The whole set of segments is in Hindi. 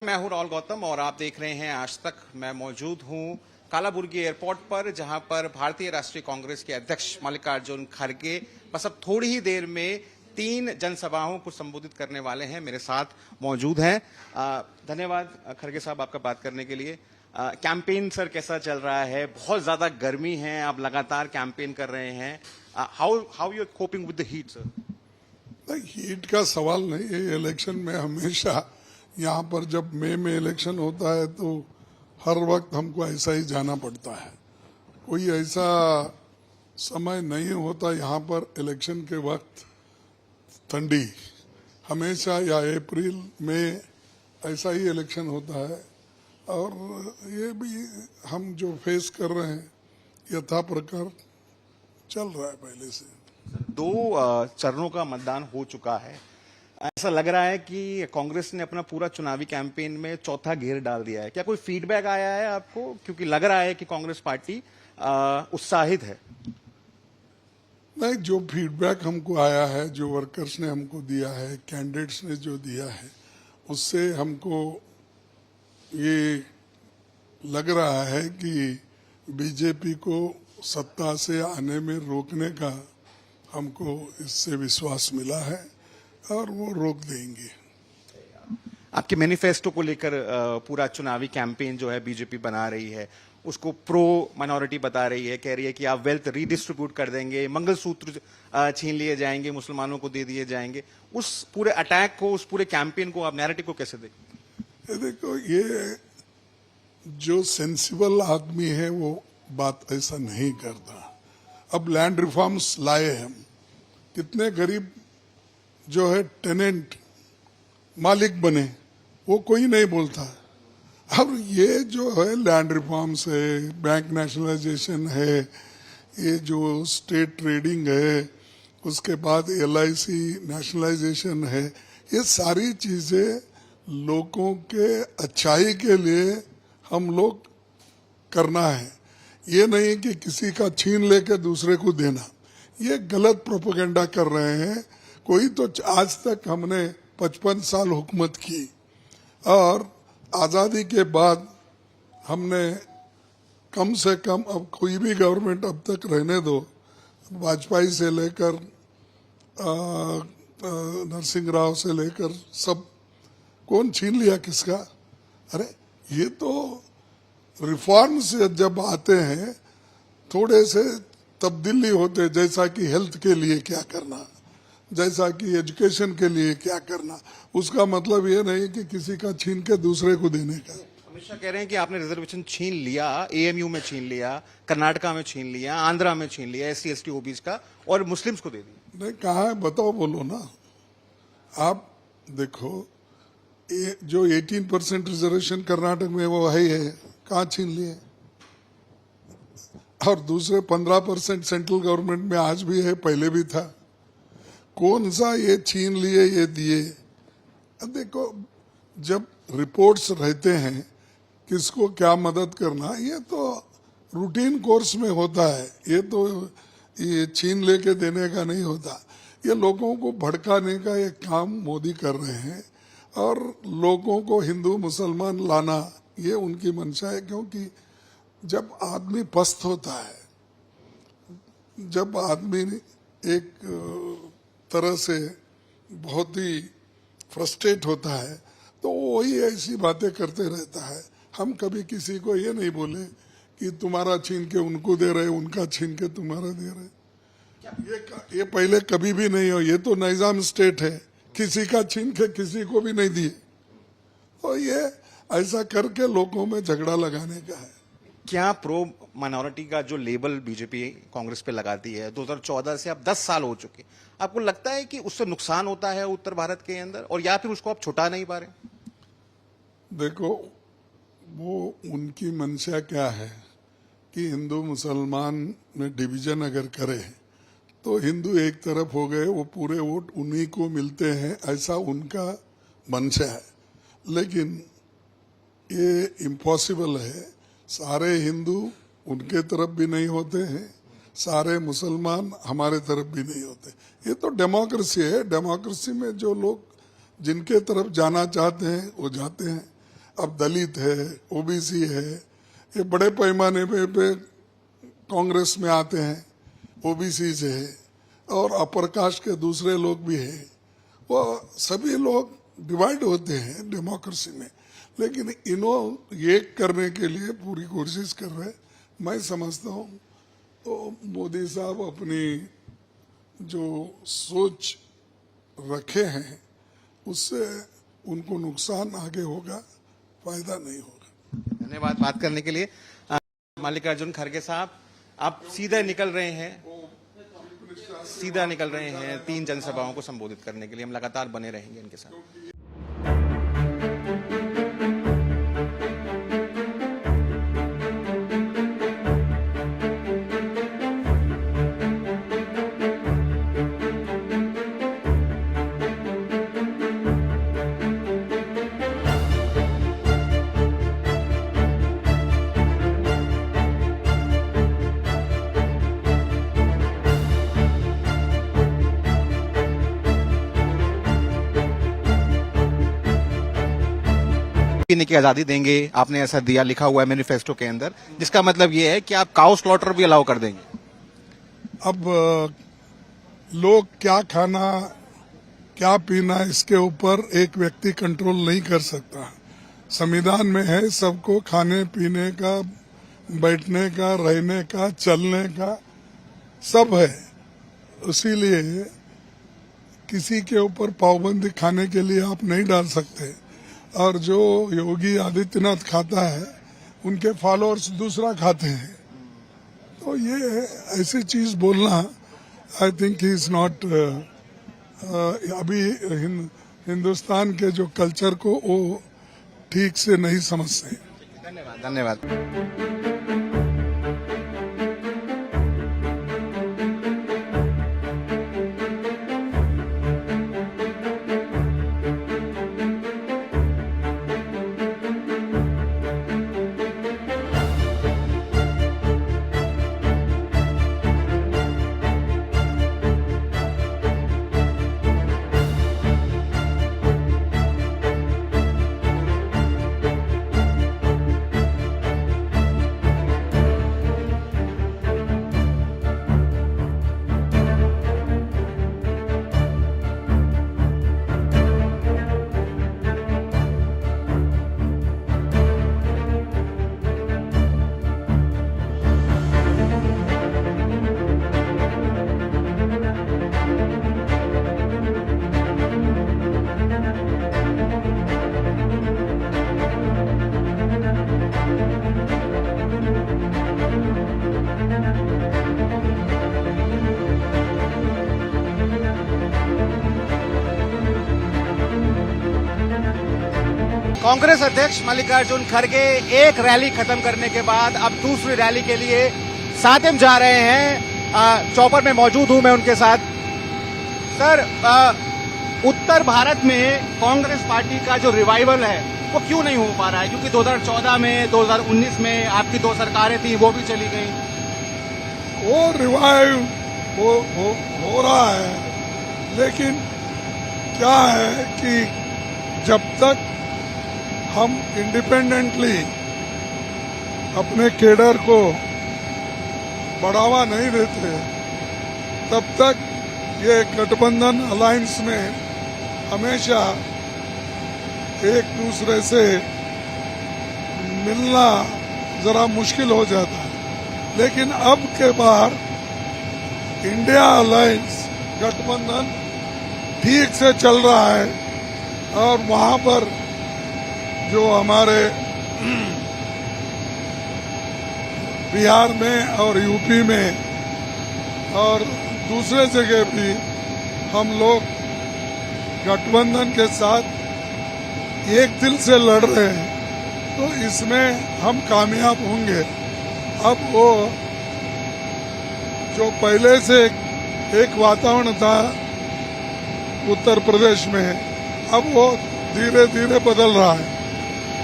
मैं हूं राहुल गौतम और आप देख रहे हैं आज तक। मैं मौजूद हूं कालाबुर्गी एयरपोर्ट पर, जहां पर भारतीय राष्ट्रीय कांग्रेस के अध्यक्ष मल्लिकार्जुन खड़गे बस अब थोड़ी ही देर में 3 जनसभाओं को संबोधित करने वाले हैं। मेरे साथ मौजूद हैं। धन्यवाद खड़गे साहब आपका बात करने के लिए। कैंपेन सर कैसा चल रहा है? बहुत ज्यादा गर्मी है, आप लगातार कैंपेन कर रहे हैं। How you coping with the heat sir? Heat का सवाल नहीं है। इलेक्शन में हमेशा यहाँ पर जब मई में इलेक्शन होता है तो हर वक्त हमको ऐसा ही जाना पड़ता है। कोई ऐसा समय नहीं होता यहाँ पर इलेक्शन के वक्त ठंडी, हमेशा या अप्रैल में ऐसा ही इलेक्शन होता है। और ये भी हम जो फेस कर रहे हैं यथा प्रकार चल रहा है पहले से। 2 चरणों का मतदान हो चुका है। ऐसा लग रहा है कि कांग्रेस ने अपना पूरा चुनावी कैंपेन में चौथा घेर डाल दिया है। क्या कोई फीडबैक आया है आपको? क्योंकि लग रहा है कि कांग्रेस पार्टी उत्साहित है। नहीं, जो फीडबैक हमको आया है, जो वर्कर्स ने हमको दिया है, कैंडिडेट्स ने जो दिया है, उससे हमको ये लग रहा है कि बीजेपी को सत्ता से आने में रोकने का हमको इससे विश्वास मिला है और वो रोक देंगे। आपके मैनिफेस्टो को लेकर पूरा चुनावी कैंपेन जो है बीजेपी बना रही है, उसको प्रो माइनॉरिटी बता रही है। कह रही है कि आप वेल्थ रीडिस्ट्रीब्यूट कर देंगे, मंगलसूत्र छीन लिए जाएंगे, मुसलमानों को दे दिए जाएंगे। उस पूरे अटैक को, उस पूरे कैंपेन को, आप नैरेटिव को कैसे देखते? देखो, ये जो सेंसिबल आदमी है वो बात ऐसा नहीं करता। अब लैंड रिफॉर्म्स लाए हम, कितने गरीब जो है टेनेंट मालिक बने, वो कोई नहीं बोलता। अब ये जो है लैंड रिफॉर्म्स है, बैंक नेशनलाइजेशन है, ये जो स्टेट ट्रेडिंग है, उसके बाद LIC नेशनलाइजेशन है, ये सारी चीजें लोगों के अच्छाई के लिए हम लोग करना है। ये नहीं कि किसी का छीन लेके दूसरे को देना। ये गलत प्रोपेगेंडा कर रहे हैं। कोई तो आज तक हमने 55 साल हुकूमत की और आज़ादी के बाद हमने कम से कम, अब कोई भी गवर्नमेंट अब तक रहने दो, वाजपेयी से लेकर नरसिंह राव से लेकर सब, कौन छीन लिया किसका? अरे ये तो रिफॉर्म से जब आते हैं थोड़े से तब्दीली होते, जैसा कि हेल्थ के लिए क्या करना, जैसा कि एजुकेशन के लिए क्या करना। उसका मतलब ये नहीं कि किसी का छीन के दूसरे को देने का। अमित शाह कह रहे हैं कि आपने रिजर्वेशन छीन लिया, AMU में छीन लिया, कर्नाटका में छीन लिया, आंध्रा में छीन लिया, SC ST OBC का, और मुस्लिम्स को दे दिया। नहीं, कहाँ है बताओ, बोलो ना। आप देखो, ये जो 18% रिजर्वेशन कर्नाटक में वो है, कहाँ छीन लिए? और दूसरे 15% सेंट्रल गवर्नमेंट में आज भी है, पहले भी था। कौन सा ये छीन लिए, ये दिए? देखो, जब रिपोर्ट्स रहते हैं किसको क्या मदद करना, ये तो रूटीन कोर्स में होता है। ये तो ये छीन लेके देने का नहीं होता। ये लोगों को भड़काने का एक काम मोदी कर रहे हैं और लोगों को हिंदू मुसलमान लाना, ये उनकी मंशा है। क्योंकि जब आदमी पस्त होता है, जब आदमी एक तरह से बहुत ही फ्रस्ट्रेट होता है, तो वही ऐसी बातें करते रहता है। हम कभी किसी को ये नहीं बोले कि तुम्हारा छीन के उनको दे रहे, उनका छीन के तुम्हारा दे रहे। ये पहले कभी भी नहीं हो। ये तो निजाम स्टेट है, किसी का छीन के किसी को भी नहीं दिए। तो ये ऐसा करके लोगों में झगड़ा लगाने का है। क्या प्रो माइनॉरिटी का जो लेबल बीजेपी कांग्रेस पे लगाती है, 2014 से अब 10 साल हो चुके, आपको लगता है कि उससे नुकसान होता है उत्तर भारत के अंदर, और या फिर उसको आप छुटा नहीं पा रहे? देखो, वो उनकी मंशा क्या है कि हिंदू मुसलमान में डिवीजन अगर करे तो हिंदू एक तरफ हो गए, वो पूरे वोट उन्हीं को मिलते हैं, ऐसा उनका मंशा है। लेकिन ये इम्पॉसिबल है। सारे हिंदू उनके तरफ भी नहीं होते हैं, सारे मुसलमान हमारे तरफ भी नहीं होते। ये तो डेमोक्रेसी है। डेमोक्रेसी में जो लोग जिनके तरफ जाना चाहते हैं वो जाते हैं। अब दलित है, ओबीसी है, ये बड़े पैमाने पे कांग्रेस में आते हैं, ओबीसी से है और अपर कास्ट के दूसरे लोग भी हैं। वो सभी लोग डिवाइड होते हैं डेमोक्रेसी में, लेकिन इन्हों एक करने के लिए पूरी कोशिश कर रहे हैं। मैं समझता हूँ तो मोदी साहब अपनी जो सोच रखे हैं उससे उनको नुकसान आगे होगा, फायदा नहीं होगा। धन्यवाद बात करने के लिए। मल्लिकार्जुन खड़गे साहब, आप सीधे निकल रहे हैं 3 जनसभाओं को संबोधित करने के लिए। हम लगातार बने रहेंगे इनके साथ। पीने की आजादी देंगे, आपने ऐसा दिया, लिखा हुआ है मैनिफेस्टो के अंदर, जिसका मतलब ये है कि आप काउ स्लॉटर भी अलाउ कर देंगे। अब लोग क्या खाना क्या पीना इसके ऊपर एक व्यक्ति कंट्रोल नहीं कर सकता। संविधान में है सबको खाने पीने का, बैठने का, रहने का, चलने का सब है। इसीलिए किसी के ऊपर पाबंदी खाने के लिए आप नहीं डाल सकते। और जो योगी आदित्यनाथ खाता है उनके फॉलोअर्स दूसरा खाते हैं, तो ये ऐसी चीज बोलना I think he is not अभी हिंदुस्तान के जो कल्चर को वो ठीक से नहीं समझते। धन्यवाद धन्यवाद। कांग्रेस अध्यक्ष मल्लिकार्जुन खड़गे एक रैली खत्म करने के बाद अब दूसरी रैली के लिए सातिम जा रहे हैं। चौपर में मौजूद हूं मैं उनके साथ। सर, उत्तर भारत में कांग्रेस पार्टी का जो रिवाइवल है वो क्यों नहीं हो पा रहा है? क्योंकि 2014 में, 2019 में आपकी 2 सरकारें थी, वो भी चली गई। वो रिवाइव हो रहा है, लेकिन क्या है कि जब तक हम इंडिपेंडेंटली अपने केडर को बढ़ावा नहीं देते, तब तक ये गठबंधन अलायंस में हमेशा एक दूसरे से मिलना जरा मुश्किल हो जाता है। लेकिन अब के बार इंडिया अलायंस गठबंधन ठीक से चल रहा है और वहां पर जो हमारे बिहार में और यूपी में और दूसरे जगह भी हम लोग गठबंधन के साथ एक दिल से लड़ रहे हैं, तो इसमें हम कामयाब होंगे। अब वो जो पहले से एक वातावरण था उत्तर प्रदेश में, अब वो धीरे धीरे बदल रहा है।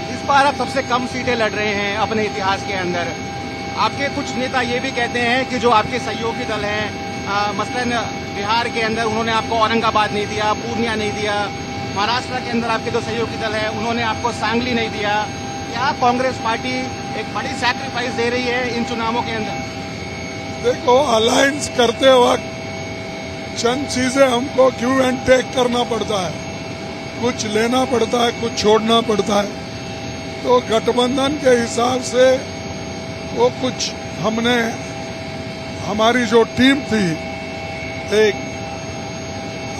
इस बार आप सबसे कम सीटें लड़ रहे हैं अपने इतिहास के अंदर। आपके कुछ नेता ये भी कहते हैं कि जो आपके सहयोगी दल हैं, मसलन बिहार के अंदर उन्होंने आपको औरंगाबाद नहीं दिया, पूर्णिया नहीं दिया, महाराष्ट्र के अंदर आपके जो सहयोगी दल है उन्होंने आपको सांगली नहीं दिया। क्या कांग्रेस पार्टी एक बड़ी सैक्रिफाइस दे रही है इन चुनावों के अंदर? देखो, अलायंस करते वक्त चंद चीजें हमको गिव एंड टेक करना पड़ता है, कुछ लेना पड़ता है, कुछ छोड़ना पड़ता है। तो गठबंधन के हिसाब से वो कुछ हमने, हमारी जो टीम थी, एक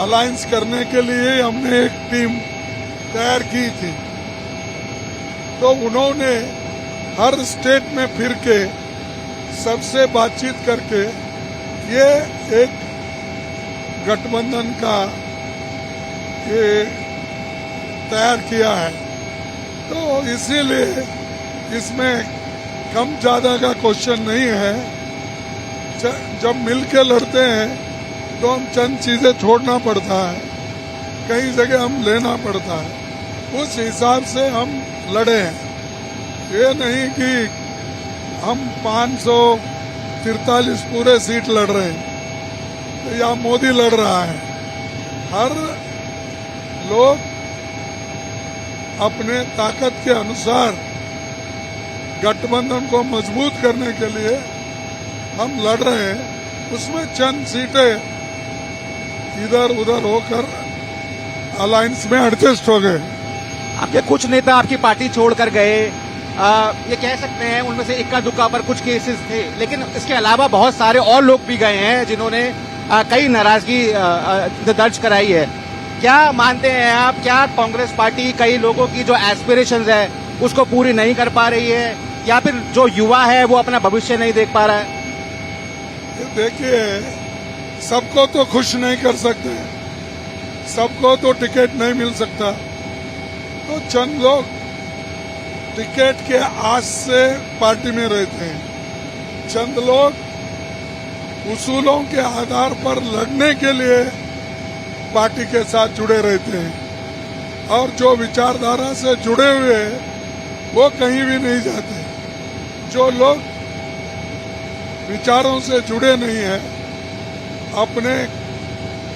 अलायंस करने के लिए हमने एक टीम तैयार की थी। तो उन्होंने हर स्टेट में फिर के सबसे बातचीत करके ये एक गठबंधन का ये तैयार किया है। तो इसीलिए इसमें कम ज्यादा का क्वेश्चन नहीं है। जब मिल के लड़ते हैं तो हम चंद चीजें छोड़ना पड़ता है, कई जगह हम लेना पड़ता है, उस हिसाब से हम लड़े हैं। ये नहीं कि हम 543 पूरे सीट लड़ रहे हैं या मोदी लड़ रहा है। हर लोग अपने ताकत के अनुसार गठबंधन को मजबूत करने के लिए हम लड़ रहे हैं। उसमें चंद सीटें इधर उधर होकर अलायंस में एडजस्ट हो गए। आपके कुछ नेता आपकी पार्टी छोड़कर गए, ये कह सकते हैं उनमें से इक्का दुक्का पर कुछ केसेस थे, लेकिन इसके अलावा बहुत सारे और लोग भी गए हैं जिन्होंने कई नाराजगी दर्ज कराई है। क्या मानते हैं आप, क्या कांग्रेस पार्टी कई लोगों की जो एस्पिरेशंस है उसको पूरी नहीं कर पा रही है, या फिर जो युवा है वो अपना भविष्य नहीं देख पा रहा है? देखिए, सबको तो खुश नहीं कर सकते, सबको तो टिकट नहीं मिल सकता। तो चंद लोग टिकट के आस से पार्टी में रहते हैं, चंद लोग उसूलों के आधार पर लड़ने के लिए पार्टी के साथ जुड़े रहते हैं, और जो विचारधारा से जुड़े हुए वो कहीं भी नहीं जाते। जो लोग विचारों से जुड़े नहीं हैं, अपने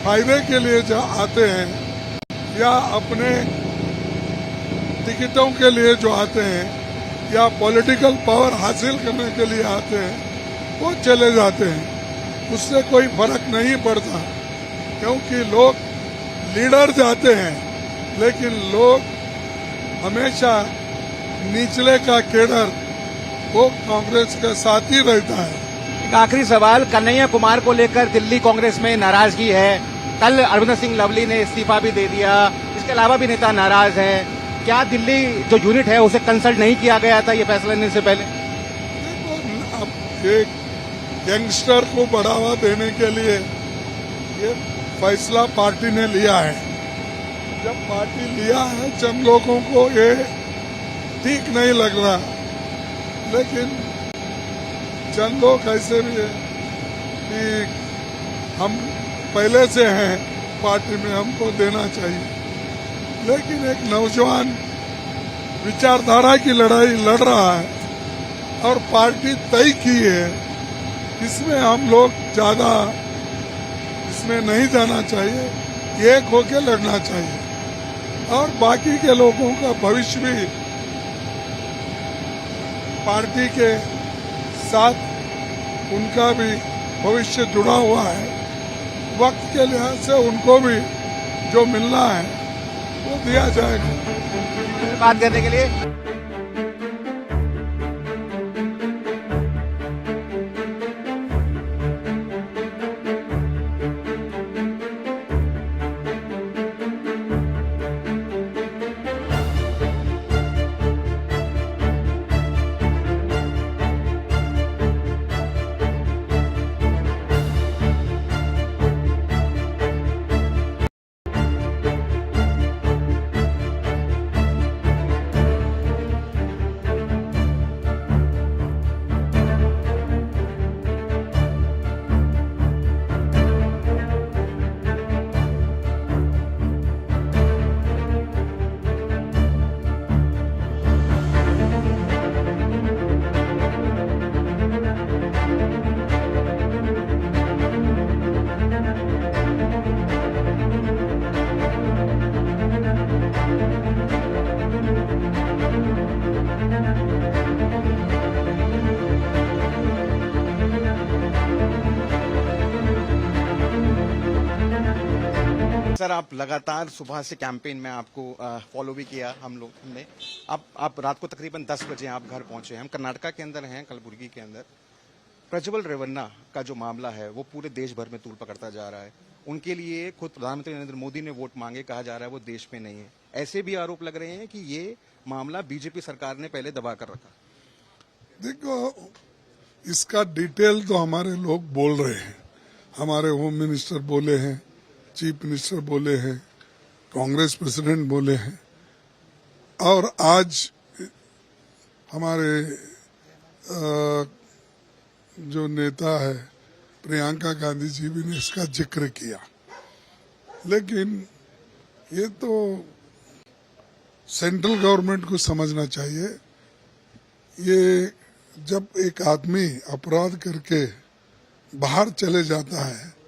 फायदे के लिए जो आते हैं या अपने टिकटों के लिए जो आते हैं या पॉलिटिकल पावर हासिल करने के लिए आते हैं, वो चले जाते हैं। उससे कोई फर्क नहीं पड़ता, क्योंकि लोग लीडर जाते हैं, लेकिन लोग हमेशा निचले का केडर वो कांग्रेस के साथ ही रहता है। एक आखिरी सवाल, कन्हैया कुमार को लेकर दिल्ली कांग्रेस में नाराजगी है। कल अरविंदर सिंह लवली ने इस्तीफा भी दे दिया, इसके अलावा भी नेता नाराज हैं। क्या दिल्ली जो यूनिट है उसे कंसल्ट नहीं किया गया था ये फैसला लेने से पहले? देखो, अब एक यंगस्टर को बढ़ावा देने के लिए ये फैसला पार्टी ने लिया है। जब पार्टी लिया है, चंद लोगों को ये ठीक नहीं लग रहा, लेकिन चंद लोग ऐसे भी है कि हम पहले से हैं पार्टी में, हमको देना चाहिए। लेकिन एक नौजवान विचारधारा की लड़ाई लड़ रहा है और पार्टी तय की है, इसमें हम लोग ज्यादा इसमें नहीं जाना चाहिए, एक होके लड़ना चाहिए। और बाकी के लोगों का भविष्य भी पार्टी के साथ उनका भी भविष्य जुड़ा हुआ है। वक्त के लिहाज से उनको भी जो मिलना है वो दिया जाएगा। बात करने के लिए सर, आप लगातार सुबह से कैंपेन में आपको फॉलो भी किया हमने। आप रात को तकरीबन 10 बजे आप घर पहुंचे। हम कर्नाटका के अंदर हैं, कलबुर्गी के अंदर। प्रज्वल रेवन्ना का जो मामला है वो पूरे देश भर में तूल पकड़ता जा रहा है। उनके लिए खुद प्रधानमंत्री नरेंद्र मोदी ने वोट मांगे, कहा जा रहा है वो देश में नहीं है। ऐसे भी आरोप लग रहे हैं कि ये मामला बीजेपी सरकार ने पहले दबा कर रखा। देखो, इसका डिटेल तो हमारे लोग बोल रहे हैं, हमारे होम मिनिस्टर बोले हैं, चीफ मिनिस्टर बोले हैं, कांग्रेस प्रेसिडेंट बोले हैं, और आज हमारे जो नेता है प्रियंका गांधी जी भी ने इसका जिक्र किया। लेकिन ये तो सेंट्रल गवर्नमेंट को समझना चाहिए। ये जब एक आदमी अपराध करके बाहर चले जाता है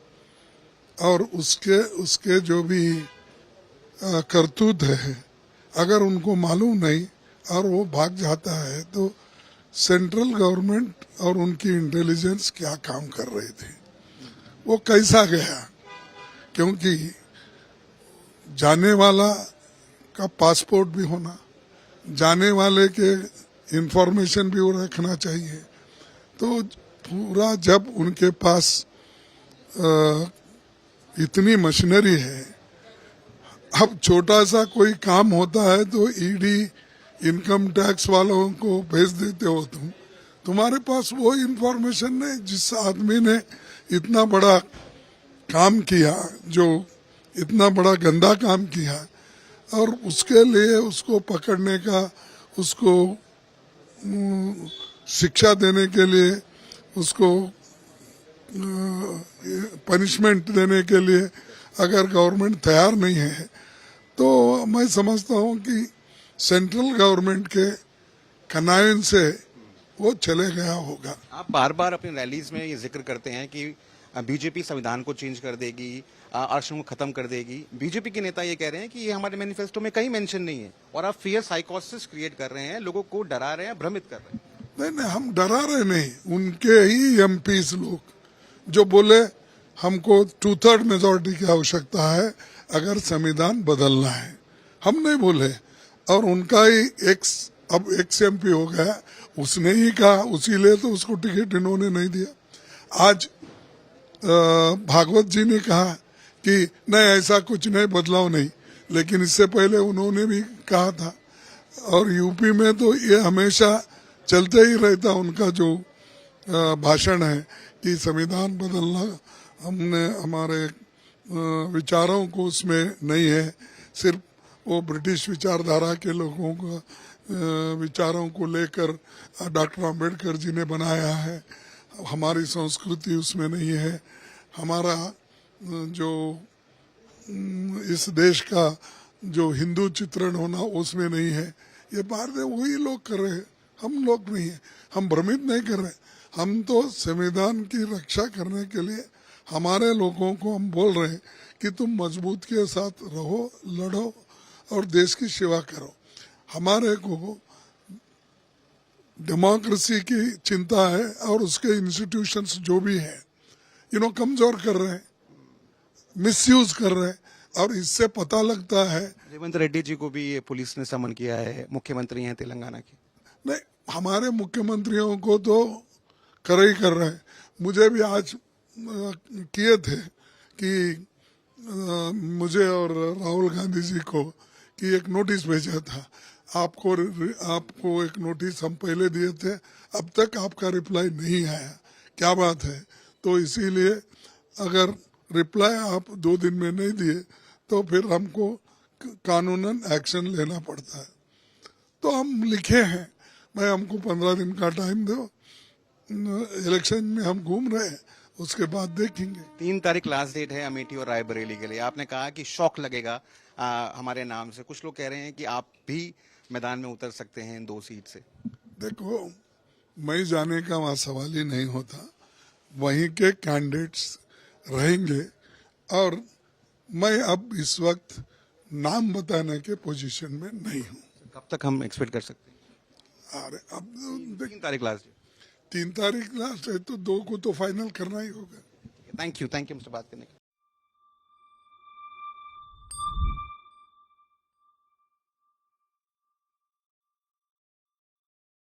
और उसके जो भी करतूत है, अगर उनको मालूम नहीं और वो भाग जाता है, तो सेंट्रल गवर्नमेंट और उनकी इंटेलिजेंस क्या काम कर रही थी, वो कैसा गया। क्योंकि जाने वाला का पासपोर्ट भी होना, जाने वाले के इंफॉर्मेशन भी वो रखना चाहिए। तो पूरा जब उनके पास इतनी मशीनरी है, अब छोटा सा कोई काम होता है तो ईडी इनकम टैक्स वालों को भेज देते हो तुम्हारे पास वो इंफॉर्मेशन नहीं। जिस आदमी ने इतना बड़ा काम किया, जो इतना बड़ा गंदा काम किया, और उसके लिए उसको पकड़ने का, उसको शिक्षा देने के लिए, उसको पनिशमेंट देने के लिए अगर गवर्नमेंट तैयार नहीं है, तो मैं समझता हूँ कि सेंट्रल गवर्नमेंट के कनाइन से वो चले गया होगा। आप बार बार अपनी रैलीज में ये जिक्र करते हैं कि बीजेपी संविधान को चेंज कर देगी, आरक्षण को खत्म कर देगी। बीजेपी के नेता ये कह रहे हैं कि ये हमारे मैनिफेस्टो में कहीं मेंशन नहीं है, और आप फियर साइकोसिस क्रिएट कर रहे हैं, लोगों को डरा रहे हैं, भ्रमित कर रहे हैं। नहीं, हम डरा रहे नहीं। उनके ही एमपीज लोग जो बोले हमको 2/3 मेजोरिटी की आवश्यकता है अगर संविधान बदलना है, हम नहीं बोले। और उनका ही अब एक्स एमपी हो गया, उसने ही कहा, उसीलिए तो उसको टिकट इन्होंने नहीं दिया। आज भागवत जी ने कहा कि नहीं, ऐसा कुछ नहीं, बदलाव नहीं। लेकिन इससे पहले उन्होंने भी कहा था। और यूपी में तो ये हमेशा चलते ही रहता उनका जो भाषण है कि संविधान बदलना, हमने हमारे विचारों को उसमें नहीं है, सिर्फ वो ब्रिटिश विचारधारा के लोगों का विचारों को लेकर डॉक्टर अंबेडकर जी ने बनाया है। हमारी संस्कृति उसमें नहीं है, हमारा जो इस देश का जो हिंदू चित्रण होना उसमें नहीं है। ये बाहर से वही लोग कर रहे हैं, हम लोग नहीं है। हम भ्रमित नहीं कर रहे, हम तो संविधान की रक्षा करने के लिए हमारे लोगों को हम बोल रहे हैं कि तुम मजबूत के साथ रहो, लड़ो और देश की सेवा करो। हमारे को डेमोक्रेसी की चिंता है और उसके इंस्टीट्यूशंस जो भी है कमजोर कर रहे हैं, मिसयूज कर रहे हैं। और इससे पता लगता है, रेवंत रेड्डी जी को भी ये पुलिस ने समन किया है, मुख्यमंत्री हैं तेलंगाना के। नहीं, हमारे मुख्यमंत्रियों को तो कर ही कर रहे हैं। मुझे भी आज किए थे कि मुझे और राहुल गांधी जी को कि एक नोटिस भेजा था, आपको एक नोटिस हम पहले दिए थे, अब तक आपका रिप्लाई नहीं आया, क्या बात है। तो इसीलिए अगर रिप्लाई आप 2 दिन में नहीं दिए तो फिर हमको कानूनन एक्शन लेना पड़ता है। तो हम लिखे हैं, भाई हमको 15 दिन का टाइम दो, इलेक्शन में हम घूम रहे हैं, उसके बाद देखेंगे। 3 तारीख लास्ट डेट है अमेठी और रायबरेली के लिए। आपने कहा कि शौक लगेगा हमारे नाम से। कुछ लोग कह रहे हैं कि आप भी मैदान में उतर सकते हैं इन 2 सीट से। देखो, मैं जाने का वहाँ सवाल ही नहीं होता, वहीं के कैंडिडेट्स रहेंगे। और मैं अब इस वक्त नाम बताने के पोजीशन में नहीं हूँ। कब तक हम एक्सपेक्ट कर सकते हैं? अरे अब 3 तारीख लास्ट डेट। 3 तारीख लास्ट है तो 2 को तो फाइनल करना ही होगा। थैंक यू मुझसे बात करने के लिए।